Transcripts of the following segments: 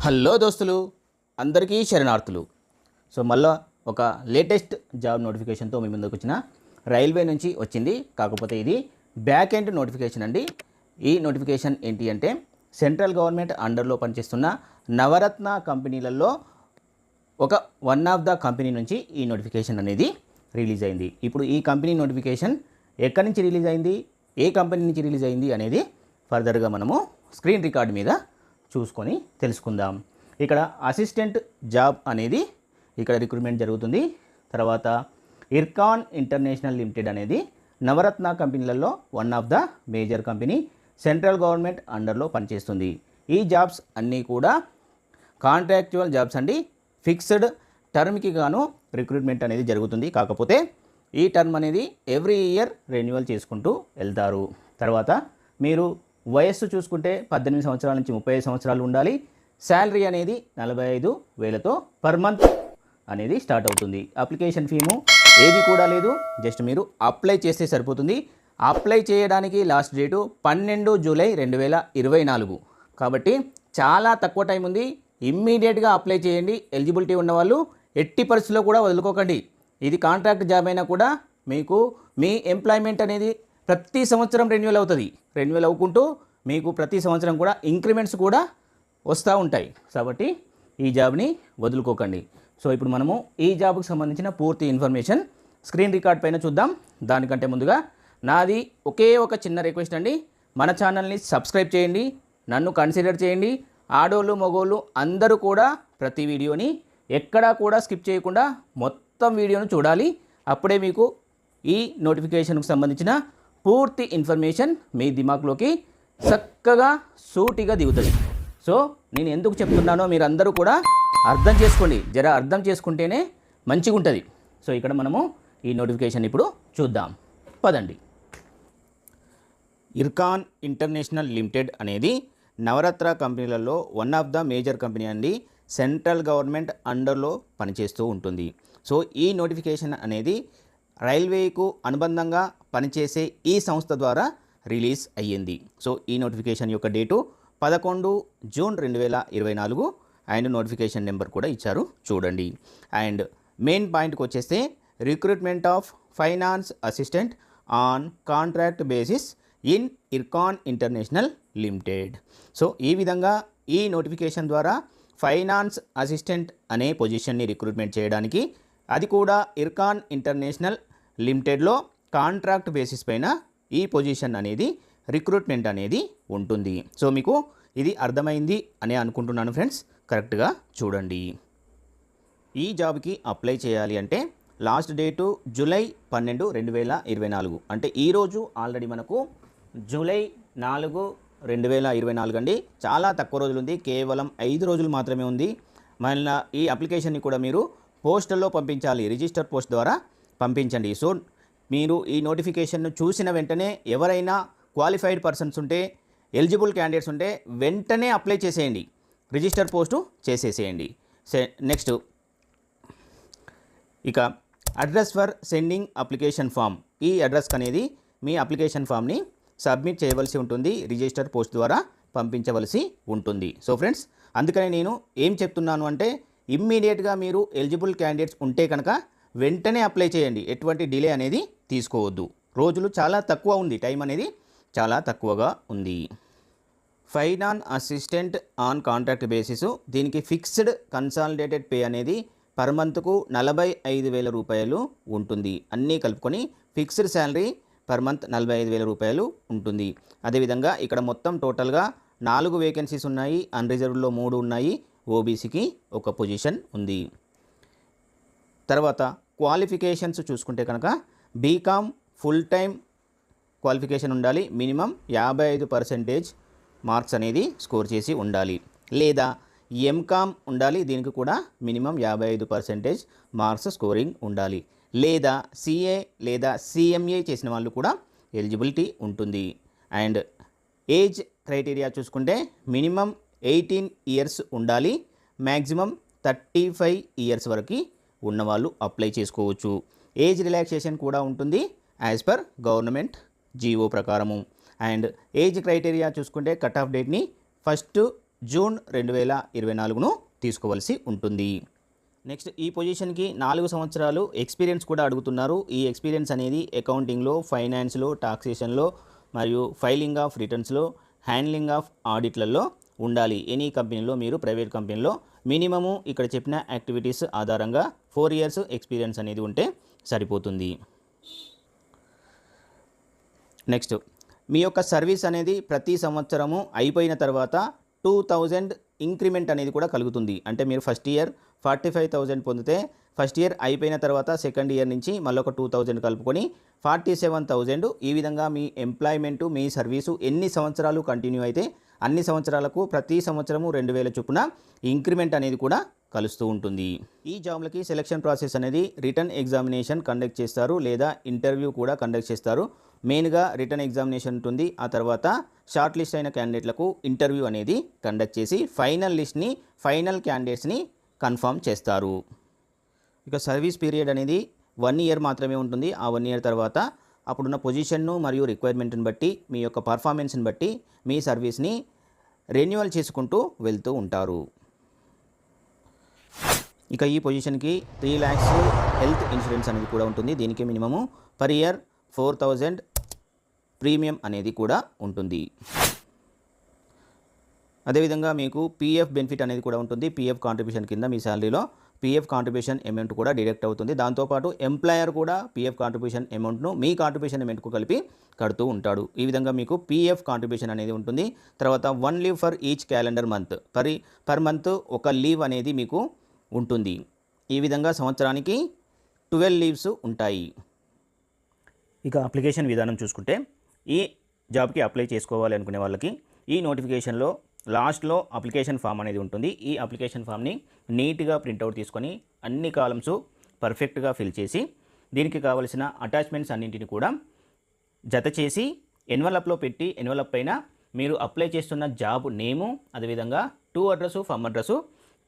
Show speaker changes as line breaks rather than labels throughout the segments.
Hello దోస్తులు, అందరికీ శరణార్థులు. So మళ్ళీ ఒక లేటెస్ట్ జాబ్ నోటిఫికేషన్తో మీ ముందుకు వచ్చిన రైల్వే నుంచి వచ్చింది. కాకపోతే ఇది బ్యాక్ ఎండ్ నోటిఫికేషన్ అండి. ఈ నోటిఫికేషన్ ఏంటి అంటే సెంట్రల్ గవర్నమెంట్ అండర్లో పనిచేస్తున్న నవరత్న కంపెనీలలో వన్ ఆఫ్ ద కంపెనీ నుంచి ఈ నోటిఫికేషన్ అనేది రిలీజ్ అయింది. ఇప్పుడు ఈ కంపెనీ నోటిఫికేషన్ ఎక్కడి నుంచి రిలీజ్ అయింది, ఏ కంపెనీ నుంచి రిలీజ్ అయింది అనేది ఫర్దర్గా మనము స్క్రీన్ రికార్డ్ మీద చూసుకొని తెలుసుకుందాం. ఇక్కడ అసిస్టెంట్ జాబ్ అనేది ఇక్కడ రిక్రూట్మెంట్ జరుగుతుంది. తర్వాత ఇర్కాన్ ఇంటర్నేషనల్ లిమిటెడ్ అనేది నవరత్న కంపెనీలలో one of the major company, central government అండర్లో పనిచేస్తుంది. ఈ జాబ్స్ అన్నీ కూడా కాంట్రాక్చువల్ జాబ్స్ అండి. ఫిక్స్డ్ టర్మ్కి గాను రిక్రూట్మెంట్ అనేది జరుగుతుంది. కాకపోతే ఈ టర్మ్ అనేది ఎవ్రీ ఇయర్ రెన్యువల్ చేసుకుంటూ వెళ్తారు. తర్వాత మీరు వయస్సు చూసుకుంటే 18 సంవత్సరాల నుంచి 35 సంవత్సరాలు ఉండాలి. శాలరీ అనేది 45,000తో పర్ మంత్ అనేది స్టార్ట్ అవుతుంది. అప్లికేషన్ ఫీము ఏది కూడా లేదు, జస్ట్ మీరు అప్లై చేస్తే సరిపోతుంది. అప్లై చేయడానికి లాస్ట్ డేటు 12 జూలై 2024. కాబట్టి చాలా తక్కువ టైం ఉంది. ఇమ్మీడియట్గా అప్లై చేయండి. ఎలిజిబిలిటీ ఉన్నవాళ్ళు ఎట్టి పరిస్థితుల్లో కూడా వదులుకోకండి. ఇది కాంట్రాక్ట్ జాబ్ అయినా కూడా మీకు మీ ఎంప్లాయ్మెంట్ అనేది ప్రతి సంవత్సరం రెన్యువల్ అవుతుంది. రెన్యువల్ అవ్వుకుంటూ మీకు ప్రతి సంవత్సరం కూడా ఇంక్రిమెంట్స్ కూడా వస్తూ ఉంటాయి. కాబట్టి ఈ జాబ్ని వదులుకోకండి. సో ఇప్పుడు మనము ఈ జాబ్కి సంబంధించిన పూర్తి ఇన్ఫర్మేషన్ స్క్రీన్ రికార్డ్ పైన చూద్దాం. దానికంటే ముందుగా నాది ఒకే ఒక చిన్న రిక్వెస్ట్ అండి, మన ఛానల్ని సబ్స్క్రైబ్ చేయండి, నన్ను కన్సిడర్ చేయండి. ఆడోళ్ళు మగోళ్ళు అందరూ కూడా ప్రతి వీడియోని ఎక్కడా కూడా స్కిప్ చేయకుండా మొత్తం వీడియోను చూడాలి. అప్పుడే మీకు ఈ నోటిఫికేషన్కు సంబంధించిన పూర్తి ఇన్ఫర్మేషన్ మీ దిమాగ్లోకి చక్కగా సూటిగా దిగుతుంది. సో నేను ఎందుకు చెప్తున్నానో మీరు అందరూ కూడా అర్థం చేసుకోండి. అర్థం చేసుకుంటేనే మంచిగా ఉంటుంది. సో ఇక్కడ మనము ఈ నోటిఫికేషన్ ఇప్పుడు చూద్దాం, పదండి. ఇర్కాన్ ఇంటర్నేషనల్ లిమిటెడ్ అనేది నవరత్న కంపెనీలలో one of the major company అండి. సెంట్రల్ గవర్నమెంట్ అండర్లో పనిచేస్తూ ఉంటుంది. సో ఈ నోటిఫికేషన్ అనేది రైల్వేకు అనుబంధంగా పనిచేసే ఈ సంస్థ ద్వారా రిలీజ్ అయ్యింది. సో ఈ నోటిఫికేషన్ యొక్క date 11 June 2024 and notification number కూడా ఇచ్చారు, చూడండి. అండ్ మెయిన్ పాయింట్కి వచ్చేస్తే recruitment of finance assistant on contract basis in Ircon international limited. So ఈ విధంగా ఈ నోటిఫికేషన్ ద్వారా ఫైనాన్స్ అసిస్టెంట్ అనే పొజిషన్ని రిక్రూట్మెంట్ చేయడానికి, అది కూడా ఇర్కాన్ ఇంటర్నేషనల్ లిమిటెడ్లో కాంట్రాక్ట్ బేసిస్ పైన ఈ పొజిషన్ అనేది రిక్రూట్మెంట్ అనేది ఉంటుంది. సో మీకు ఇది అర్థమైంది అని అనుకుంటున్నాను ఫ్రెండ్స్. కరెక్ట్గా చూడండి. ఈ జాబ్కి అప్లై చేయాలి అంటే లాస్ట్ డేటు జూలై 12, 2024. అంటే ఈరోజు ఆల్రెడీ మనకు జూలై 4, 2024 అండి. చాలా తక్కువ రోజులు ఉంది, కేవలం 5 రోజులు మాత్రమే ఉంది. మళ్ళీ ఈ అప్లికేషన్ని కూడా మీరు పోస్టల్లో పంపించాలి, రిజిస్టర్ పోస్ట్ ద్వారా పంపించండి. సో మీరు ఈ నోటిఫికేషన్ను చూసిన వెంటనే ఎవరైనా క్వాలిఫైడ్ పర్సన్స్ ఉంటే, ఎలిజిబుల్ క్యాండిడేట్స్ ఉంటే వెంటనే అప్లై చేసేయండి, రిజిస్టర్ పోస్టు చేసేసేయండి. నెక్స్ట్ ఇక address for sending application form. ఈ అడ్రస్కి అనేది మీ అప్లికేషన్ ఫామ్ని సబ్మిట్ చేయవలసి ఉంటుంది, రిజిస్టర్ పోస్ట్ ద్వారా పంపించవలసి ఉంటుంది. సో ఫ్రెండ్స్, అందుకని నేను ఏం చెప్తున్నాను అంటే ఇమ్మీడియట్గా మీరు ఎలిజిబుల్ క్యాండిడేట్స్ ఉంటే కనుక వెంటనే అప్లై చేయండి. ఎటువంటి డిలే అనేది తీసుకోవద్దు. రోజులు చాలా తక్కువ ఉంది, టైం అనేది చాలా తక్కువగా ఉంది. Finance assistant on contract basis, దీనికి ఫిక్స్డ్ కన్సాలిడేటెడ్ పే అనేది పర్ మంత్కు 45,000 రూపాయలు ఉంటుంది. అన్నీ కలుపుకొని ఫిక్స్డ్ శాలరీ పర్ మంత్ 45,000 రూపాయలు ఉంటుంది. అదేవిధంగా ఇక్కడ మొత్తం టోటల్గా 4 వేకెన్సీస్ ఉన్నాయి. అన్రిజర్వ్డ్లో 3 ఉన్నాయి. ఓబీసీకి 1 పొజిషన్ ఉంది. తర్వాత క్వాలిఫికేషన్స్ చూసుకుంటే కనుక బీకామ్ ఫుల్ టైం క్వాలిఫికేషన్ ఉండాలి. మినిమం 55% మార్క్స్ అనేది స్కోర్ చేసి ఉండాలి. లేదా ఎంకామ్ ఉండాలి, దీనికి కూడా మినిమం 55% మార్క్స్ స్కోరింగ్ ఉండాలి. లేదా సిఏ లేదా సిఎంఏ చేసిన వాళ్ళు కూడా ఎలిజిబిలిటీ ఉంటుంది. అండ్ ఏజ్ క్రైటీరియా చూసుకుంటే మినిమం 18 ఇయర్స్ ఉండాలి. మ్యాక్సిమం 35 ఇయర్స్ వరకు ఉన్నవాళ్ళు అప్లై చేసుకోవచ్చు. ఏజ్ రిలాక్సేషన్ కూడా ఉంటుంది యాజ్ పర్ గవర్నమెంట్ జీవో ప్రకారము. అండ్ ఏజ్ క్రైటీరియా చూసుకుంటే కట్ ఆఫ్ డేట్ని 1 జూన్ 2024ను తీసుకోవాల్సి ఉంటుంది. నెక్స్ట్ ఈ పొజిషన్కి 4 సంవత్సరాలు ఎక్స్పీరియన్స్ కూడా అడుగుతున్నారు. ఈ ఎక్స్పీరియన్స్ అనేది అకౌంటింగ్లో, ఫైనాన్స్లో, టాక్సేషన్లో మరియు ఫైలింగ్ ఆఫ్ రిటర్న్స్లో, హ్యాండ్లింగ్ ఆఫ్ ఆడిట్లలో ఉండాలి. ఎనీ కంపెనీలో మీరు ప్రైవేట్ కంపెనీలో మినిమము ఇక్కడ చెప్పిన యాక్టివిటీస్ ఆధారంగా 4 ఇయర్స్ ఎక్స్పీరియన్స్ అనేది ఉంటే సరిపోతుంది. నెక్స్ట్ మీ యొక్క సర్వీస్ అనేది ప్రతి సంవత్సరము అయిపోయిన తర్వాత 2000 ఇంక్రిమెంట్ అనేది కూడా కలుగుతుంది. అంటే మీరు ఫస్ట్ ఇయర్ 45,000 పొందితే ఫస్ట్ ఇయర్ అయిపోయిన తర్వాత సెకండ్ ఇయర్ నుంచి మళ్ళీ ఒక 2000 కలుపుకొని 47,000. ఈ విధంగా మీ ఎంప్లాయ్మెంటు, మీ సర్వీసు ఎన్ని సంవత్సరాలు కంటిన్యూ అయితే అన్ని సంవత్సరాలకు ప్రతి సంవత్సరము 2,000 చొప్పున ఇంక్రిమెంట్ అనేది కూడా కలుస్తూ ఉంటుంది. ఈ జాబ్లకి సెలక్షన్ ప్రాసెస్ అనేది రిటర్న్ ఎగ్జామినేషన్ కండక్ట్ చేస్తారు లేదా ఇంటర్వ్యూ కూడా కండక్ట్ చేస్తారు. మెయిన్గా రిటర్న్ ఎగ్జామినేషన్ ఉంటుంది. ఆ తర్వాత షార్ట్ లిస్ట్ అయిన క్యాండిడేట్లకు ఇంటర్వ్యూ అనేది కండక్ట్ చేసి ఫైనల్ లిస్ట్ని, ఫైనల్ క్యాండిడేట్స్ని కన్ఫర్మ్ చేస్తారు. ఇక సర్వీస్ పీరియడ్ అనేది 1 ఇయర్ మాత్రమే ఉంటుంది. ఆ 1 ఇయర్ తర్వాత అప్పుడున్న పొజిషన్ను మరియు రిక్వైర్మెంట్ని బట్టి, మీ యొక్క పర్ఫార్మెన్స్ని బట్టి మీ సర్వీస్ని రెన్యువల్ చేసుకుంటూ వెళ్తూ ఉంటారు. ఇక ఈ పొజిషన్కి 3 lakhs హెల్త్ ఇన్సూరెన్స్ అనేది కూడా ఉంటుంది. దీనికి మినిమము పర్ ఇయర్ 4,000 ప్రీమియం అనేది కూడా ఉంటుంది. అదేవిధంగా మీకు పీఎఫ్ బెనిఫిట్ అనేది కూడా ఉంటుంది. పీఎఫ్ కాంట్రిబ్యూషన్ కింద మీ శాలరీలో పీఎఫ్ కాంట్రిబ్యూషన్ అమౌంట్ కూడా డిడక్ట్ అవుతుంది. దాంతోపాటు ఎంప్లాయర్ కూడా పీఎఫ్ కాంట్రిబ్యూషన్ అమౌంట్ను మీ కాంట్రిబ్యూషన్ అమౌంట్కు కలిపి కడుతూ ఉంటాడు. ఈ విధంగా మీకు పీఎఫ్ కాంట్రిబ్యూషన్ అనేది ఉంటుంది. తర్వాత 1 leave for each calendar month, per month ఒక లీవ్ అనేది మీకు ఉంటుంది. ఈ విధంగా సంవత్సరానికి 12 లీవ్స్ ఉంటాయి. ఇక అప్లికేషన్ విధానం చూసుకుంటే ఈ జాబ్కి అప్లై చేసుకోవాలి అనుకునే వాళ్ళకి ఈ నోటిఫికేషన్లో లాస్ట్లో అప్లికేషన్ ఫామ్ అనేది ఉంటుంది. ఈ అప్లికేషన్ ఫామ్ని నీట్గా ప్రింట్అవుట్ తీసుకొని అన్ని కాలమ్స్ పర్ఫెక్ట్గా ఫిల్ చేసి దీనికి కావలసిన అటాచ్మెంట్స్ అన్నింటిని కూడా జత చేసి ఎన్వలప్లో పెట్టి ఎన్వలప్ పైన మీరు అప్లై చేస్తున్న జాబ్ నేము, అదేవిధంగా టు అడ్రస్, ఫమ్ అడ్రస్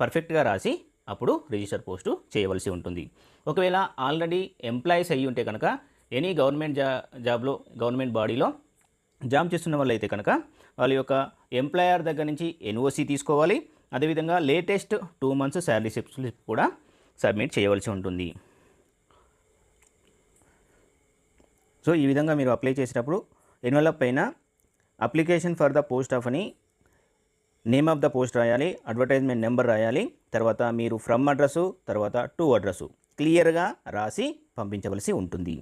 పర్ఫెక్ట్గా రాసి అప్పుడు రిజిస్టర్ పోస్టు చేయవలసి ఉంటుంది. ఒకవేళ ఆల్రెడీ ఎంప్లాయీస్ అయ్యి ఉంటే కనుక ఎనీ గవర్నమెంట్ జాబ్లో, గవర్నమెంట్ బాడీలో జాబ్ చేస్తున్న వాళ్ళు అయితే కనుక వాళ్ళ యొక్క ఎంప్లాయర్ దగ్గర నుంచి ఎన్ఓసి తీసుకోవాలి. అదేవిధంగా లేటెస్ట్ 2 months శాలరీ స్లిప్ కూడా సబ్మిట్ చేయవలసి ఉంటుంది. సో ఈ విధంగా మీరు అప్లై చేసేటప్పుడు ఎన్వలప్ పైన application for the post of అని నేమ్ ఆఫ్ ద పోస్ట్ రాయాలి, అడ్వర్టైజ్మెంట్ నెంబర్ రాయాలి, తర్వాత మీరు ఫ్రమ్ అడ్రస్సు, తర్వాత టు అడ్రస్సు క్లియర్గా రాసి పంపించవలసి ఉంటుంది.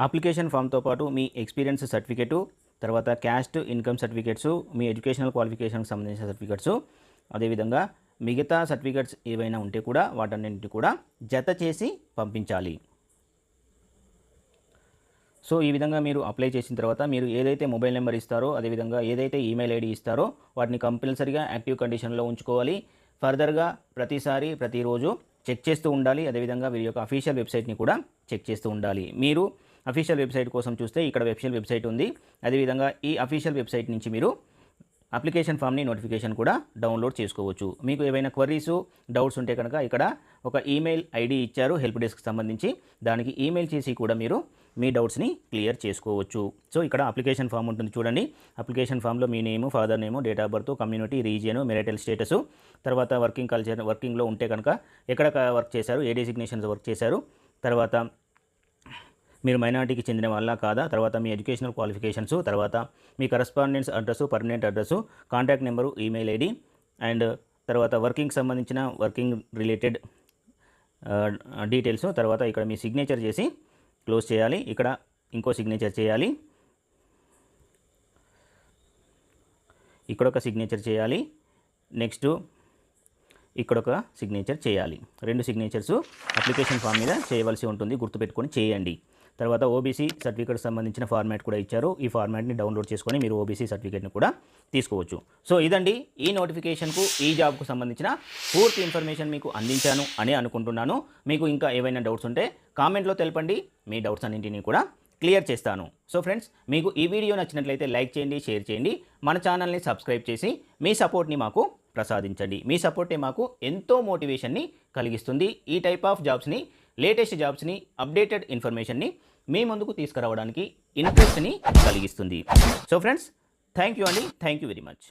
అప్లికేషన్ ఫామ్తో పాటు మీ ఎక్స్పీరియన్స్ సర్టిఫికేటు, తర్వాత క్యాస్ట్ ఇన్కమ్ సర్టిఫికేట్స్, మీ ఎడ్యుకేషనల్ క్వాలిఫికేషన్కి సంబంధించిన సర్టిఫికేట్స్, అదేవిధంగా మిగతా సర్టిఫికేట్స్ ఏవైనా ఉంటే కూడా వాటన్నింటినీ కూడా జత చేసి పంపించాలి. సో ఈ విధంగా మీరు అప్లై చేసిన తర్వాత మీరు ఏదైతే మొబైల్ నెంబర్ ఇస్తారో, అదేవిధంగా ఏదైతే ఈమెయిల్ ఐడి ఇస్తారో వాటిని కంపల్సరీగా యాక్టివ్ కండిషన్లో ఉంచుకోవాలి. ఫర్దర్గా ప్రతిసారి ప్రతిరోజు చెక్ చేస్తూ ఉండాలి. అదేవిధంగా వీరి యొక్క అఫీషియల్ వెబ్సైట్ని కూడా చెక్ చేస్తూ ఉండాలి. మీరు అఫీషియల్ వెబ్సైట్ కోసం చూస్తే ఇక్కడ అఫీషియల్ వెబ్సైట్ ఉంది. అదేవిధంగా ఈ అఫీషియల్ వెబ్సైట్ నుంచి మీరు అప్లికేషన్ ఫామ్ని నోటిఫికేషన్ కూడా డౌన్లోడ్ చేసుకోవచ్చు. మీకు ఏవైనా క్వరీస్, డౌట్స్ ఉంటే కనుక ఇక్కడ ఒక ఈమెయిల్ ఐడి ఇచ్చారు హెల్ప్ డెస్క్కి సంబంధించి, దానికి ఈమెయిల్ చేసి కూడా మీరు మీ డౌట్స్ని క్లియర్ చేసుకోవచ్చు. సో ఇక్కడ అప్లికేషన్ ఫామ్ ఉంటుంది చూడండి. అప్లికేషన్ ఫామ్లో మీ name, father name, date of birth, community, region, marital status, తర్వాత వర్కింగ్ కల్చర్, వర్కింగ్లో ఉంటే కనుక ఎక్కడ వర్క్ చేశారు, ఏ డెసిగ్నేషన్స్ వర్క్ చేశారు, తర్వాత మీరు మైనారిటీకి చెందిన వాళ్ళ కాదా, తర్వాత మీ ఎడ్యుకేషనల్ క్వాలిఫికేషన్స్, తర్వాత మీ correspondence address, permanent address, contact number, email ID, and తర్వాత వర్కింగ్ సంబంధించిన వర్కింగ్ రిలేటెడ్ డీటెయిల్స్, తర్వాత ఇక్కడ మీ సిగ్నేచర్ చేసి క్లోజ్ చేయాలి. ఇక్కడ ఇంకో సిగ్నేచర్ చేయాలి, ఇక్కడ ఒక సిగ్నేచర్ చేయాలి, నెక్స్ట్ ఇక్కడ ఒక సిగ్నేచర్ చేయాలి. 2 సిగ్నేచర్స్ అప్లికేషన్ ఫామ్ మీద చేయవలసి ఉంటుంది, గుర్తుపెట్టుకొని చేయండి. తర్వాత ఓబీసీ సర్టిఫికేట్ సంబంధించిన ఫార్మాట్ కూడా ఇచ్చారు. ఈ ఫార్మాట్ని డౌన్లోడ్ చేసుకొని మీరు ఓబీసీ సర్టిఫికేట్ని కూడా తీసుకోవచ్చు. సో ఇదండి ఈ నోటిఫికేషన్కు, ఈ జాబ్కు సంబంధించిన పూర్తి ఇన్ఫర్మేషన్ మీకు అందించాను అని అనుకుంటున్నాను. మీకు ఇంకా ఏవైనా డౌట్స్ ఉంటే కామెంట్లో తెలపండి, మీ డౌట్స్ అన్నింటినీ కూడా క్లియర్ చేస్తాను. సో ఫ్రెండ్స్, మీకు ఈ వీడియో నచ్చినట్లయితే లైక్ చేయండి, షేర్ చేయండి, మన ఛానల్ని సబ్స్క్రైబ్ చేసి మీ సపోర్ట్ని మాకు ప్రసాదించండి. మీ సపోర్టే మాకు ఎంతో మోటివేషన్ని కలిగిస్తుంది. ఈ టైప్ ఆఫ్ జాబ్స్ని, లేటెస్ట్ జాబ్స్ని, అప్డేటెడ్ ఇన్ఫర్మేషన్ని మీ ముందుకు తీసుకురావడానికి ఇంట్రెస్ట్ని కలిగిస్తుంది. సో ఫ్రెండ్స్, థ్యాంక్ యూ అండి, థ్యాంక్ యూ వెరీ మచ్.